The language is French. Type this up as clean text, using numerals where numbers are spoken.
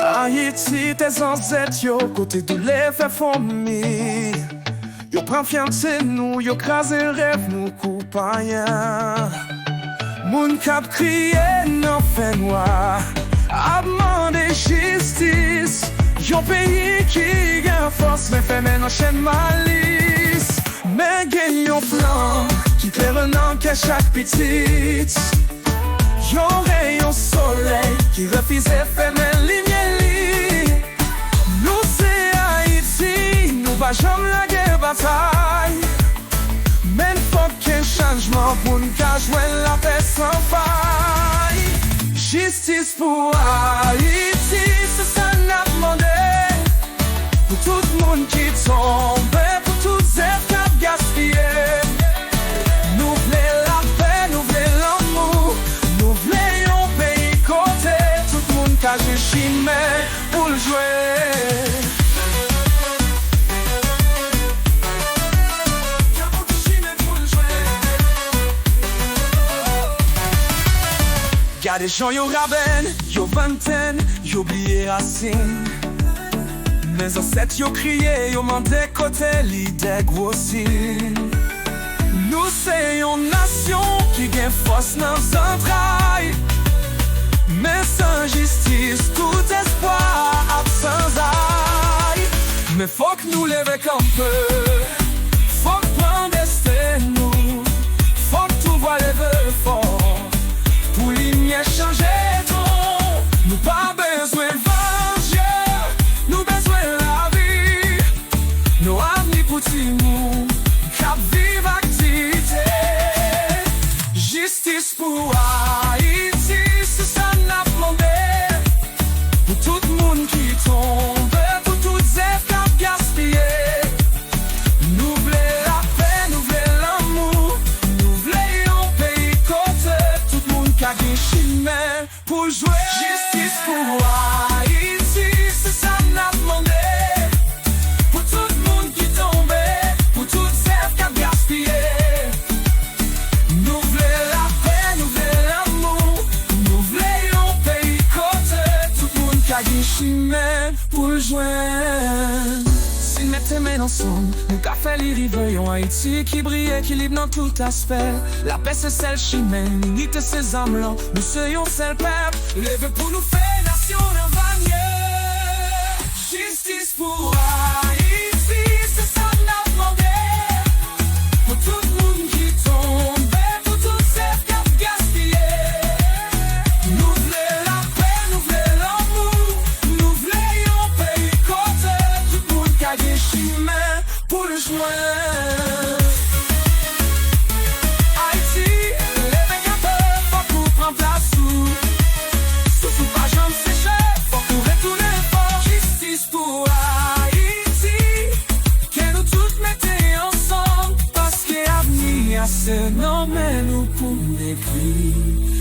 Haïti, tes ancêtres, yo, côté de l'effet fourmi. Yo prend fiancé nous, yo crase rêve nous coupayen. Moun kap kriye nan fè noir, a demandé justice. Yo pays qui gen force, mais fait men en chaîne malice. Mais gen yon plan, qui claire nan que chaque petite. Yon rayon soleil, qui refuse fait men lumière li. Nous c'est Haïti, nous va jamais la guerre bataille. Men faut qu'un changement pour nous joindre la paix sans faille. Justice pour Haïti, c'est ça n'a demandé. Pour tout le monde qui tombe, pour tous les qui ont gaspillé. Nous voulons la paix, nous voulons l'amour. Nous voulons un pays côté. Tout le monde qui a joué chimé pour le jouer. Y'a des gens yo raben, yo vingtaine, yo oublié racine. Mes ancêtres yo crié, yo mandé côté l'idée grossine. Nous c'est une nation qui gagne force dans entrailles. Mais sans justice, tout espoir a sans aille. Mais faut que nous lever comme peu. Faut que prendre destin nous. Faut que tout voit lever fort. Pour l'igner changer ton. Nous pas besoin de venger. Nous besoin de la vie. Nos avenir pour nous. Cap vive activité. Justice pour Haïti, c'est ça n'a demandé. Pour tout le monde qui tombe, pour toutes les qui ont gaspillé. Nous voulons la paix, nous voulons l'amour. Nous voulons un pays côté. Tout le monde qui a des chimères pour jouer. Justice pour Haïti, c'est ça n'a demandé. Pour tout le monde qui tombe, pour toutes les qui ont gaspillé. Nous voulons la paix, nous voulons l'amour. Nous voulons un pays côté. Tout le monde qui a des chimères pour jouer. Si nous mettons main ensemble, nous qu'a fait les rivers en Haïti qui brille, équilibre dans tout aspect. La paix c'est celle chimère, l'unité ces âmes là. Nous serions seul peuple, levez pour nous faire nation en vanier. Justice pour Haïti, c'est ça n'a demandé. Pour tout le monde qui tombe, pour tous ceux qui ont gaspillé. Nous voulons la paix, nous voulons l'amour. Nous voulons un pays côté. Tout le monde qui a des chimères pour le joindre. Haïti, levez un peu, faut qu'on prenne place sous. Sous pas jamais sécher, faut qu'on retourne fort. Justice pour Haïti, que nous tous mettons ensemble. Parce que l'avenir, c'est non mais nous pour l'écrit.